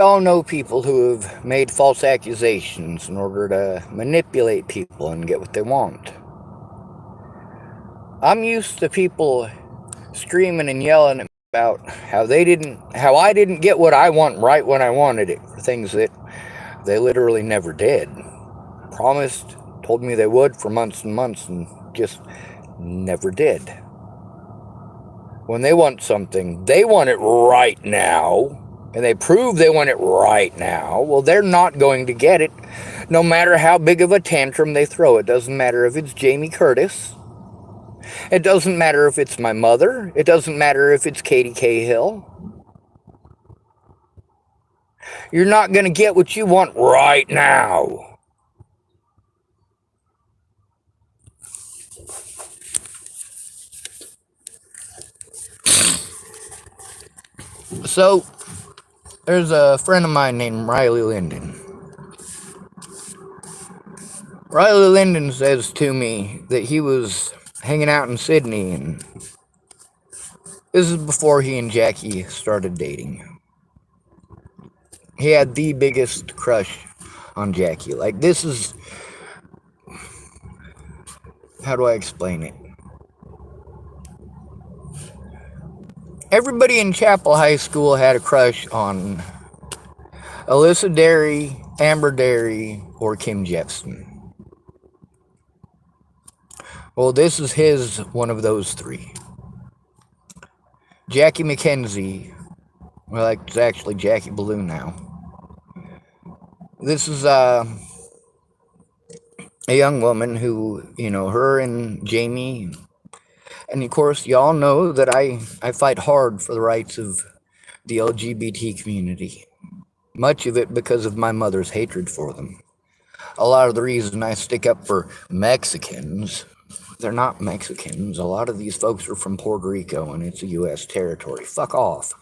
all know people who have made false accusations in order to manipulate people and get what they want. I'm used to people screaming and yelling about how I didn't get what I want right when I wanted it, for things that they literally never did. Promised, told me they would for months and months, and just never did. When they want something, they want it right now, and they prove they want it right now. Well, they're not going to get it, no matter how big of a tantrum they throw. It doesn't matter if it's Jamie Curtis. It doesn't matter if it's my mother. It doesn't matter if it's Katie Cahill. You're not going to get what you want right now. So, there's a friend of mine named Riley Lyndon. Riley Lyndon says to me that he was hanging out in Sydney, and this is before he and Jackie started dating. He had the biggest crush on Jackie. Like, this is... how do I explain it? Everybody in Chapel High School had a crush on Alyssa Derry, Amber Derry, or Kim Jeppsen. Well, this is one of those three. Jackie McKenzie, well, it's actually Jackie Ballou now. This is a young woman who, her and Jamie, and of course, y'all know that I fight hard for the rights of the LGBT community. Much of it because of my mother's hatred for them. A lot of the reason I stick up for Mexicans, they're not Mexicans. A lot of these folks are from Puerto Rico, and it's a U.S. territory. Fuck off.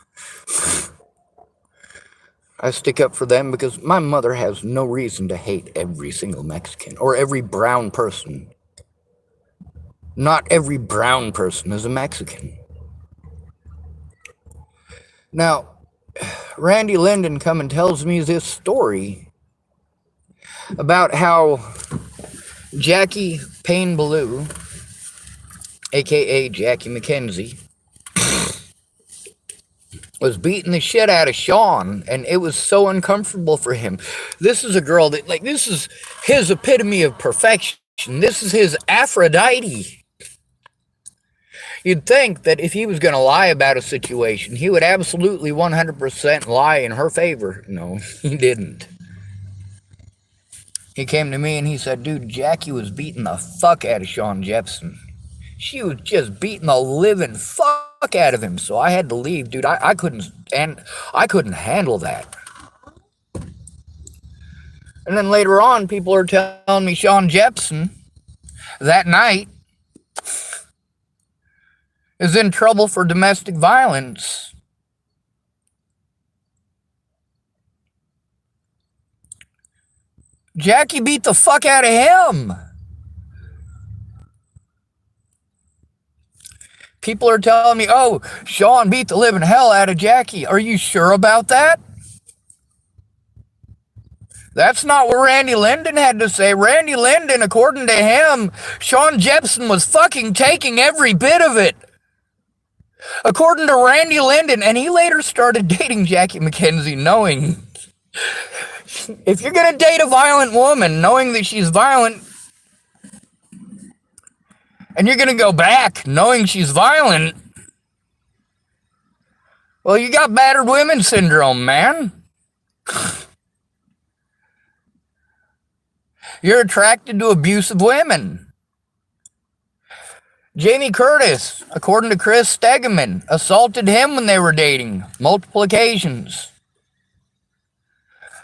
I stick up for them because my mother has no reason to hate every single Mexican or every brown person. Not every brown person is a Mexican. Now, Randy Lyndon comes and tells me this story about how Jackie Payne Ballou, aka Jackie McKenzie, was beating the shit out of Sean, and it was so uncomfortable for him. This is a girl that, this is his epitome of perfection. This is his Aphrodite. You'd think that if he was going to lie about a situation, he would absolutely 100% lie in her favor. No, he didn't. He came to me and he said, dude, Jackie was beating the fuck out of Sean Jeppsen. She was just beating the living fuck out of him. So I had to leave, dude. I couldn't handle that. And then later on, people are telling me Sean Jeppsen that night is in trouble for domestic violence. Jackie beat the fuck out of him. People are telling me, oh, Sean beat the living hell out of Jackie. Are you sure about that? That's not what Randy Lyndon had to say. Randy Lyndon, according to him, Sean Jeppsen was fucking taking every bit of it. According to Randy Lyndon, and he later started dating Jackie McKenzie knowing if you're going to date a violent woman knowing that she's violent, and you're going to go back knowing she's violent, well, you got battered women syndrome, man. You're attracted to abusive women. Jamie Curtis, according to Chris Stegeman, assaulted him when they were dating, multiple occasions.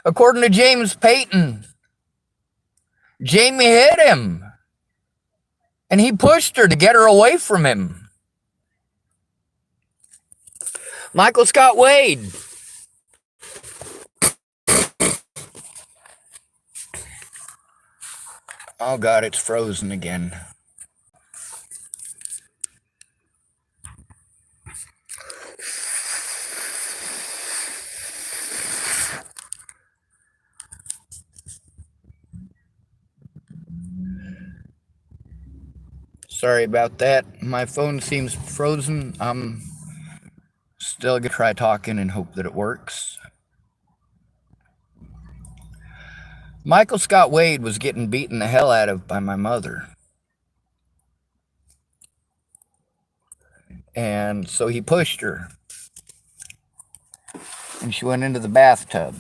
According to James Payton, Jamie hit him, and he pushed her to get her away from him. Michael Scott Wade. Oh God, it's frozen again. Sorry about that. My phone seems frozen. I'm still gonna try talking and hope that it works. Michael Scott Wade was getting beaten the hell out of by my mother. And so he pushed her. And she went into the bathtub.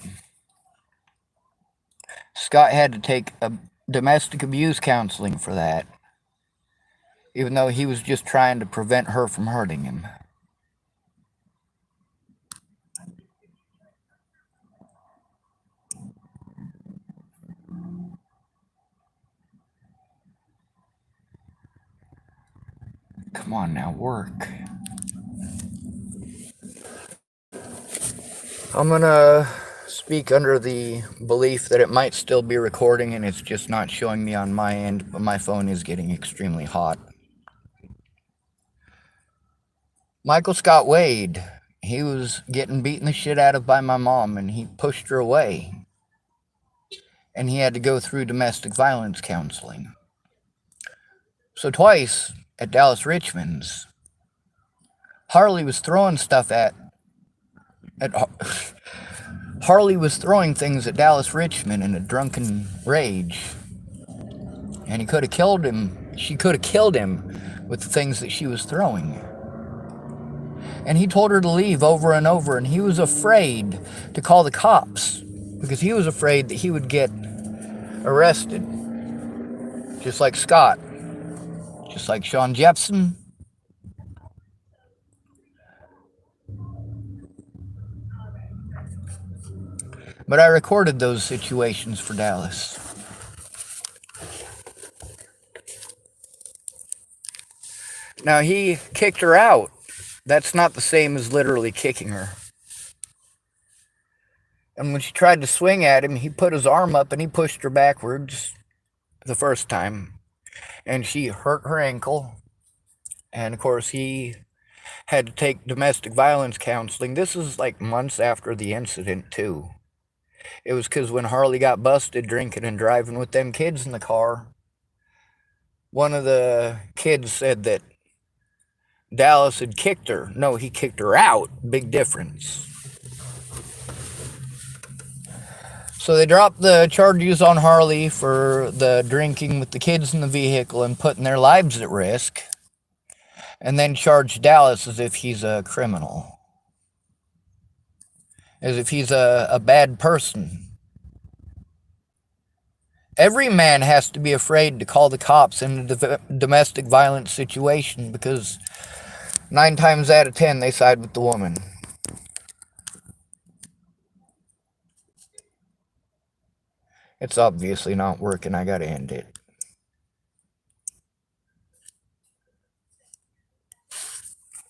Scott had to take a domestic abuse counseling for that, even though he was just trying to prevent her from hurting him. Come on now, work. I'm gonna speak under the belief that it might still be recording and it's just not showing me on my end, but my phone is getting extremely hot. Michael Scott Wade, he was getting beaten the shit out of by my mom and he pushed her away. And he had to go through domestic violence counseling. So twice at Dallas Richmond's, Harley was throwing stuff Harley was throwing things at Dallas Richmond in a drunken rage. And he could have killed him. She could have killed him with the things that she was throwing. And he told her to leave over and over, and he was afraid to call the cops because he was afraid that he would get arrested. Just like Scott. Just like Sean Jeppsen. But I recorded those situations for Dallas. Now, he kicked her out. That's not the same as literally kicking her. And when she tried to swing at him, he put his arm up and he pushed her backwards the first time. And she hurt her ankle. And of course, he had to take domestic violence counseling. This is like months after the incident, too. It was because when Harley got busted drinking and driving with them kids in the car, one of the kids said that Dallas had kicked her. No, he kicked her out. Big difference. So they dropped the charges on Harley for the drinking with the kids in the vehicle and putting their lives at risk, and then charged Dallas as if he's a criminal, as if he's a bad person. Every man has to be afraid to call the cops in a domestic violence situation because 9 times out of 10 they side with the woman. It's obviously not working. I gotta end it.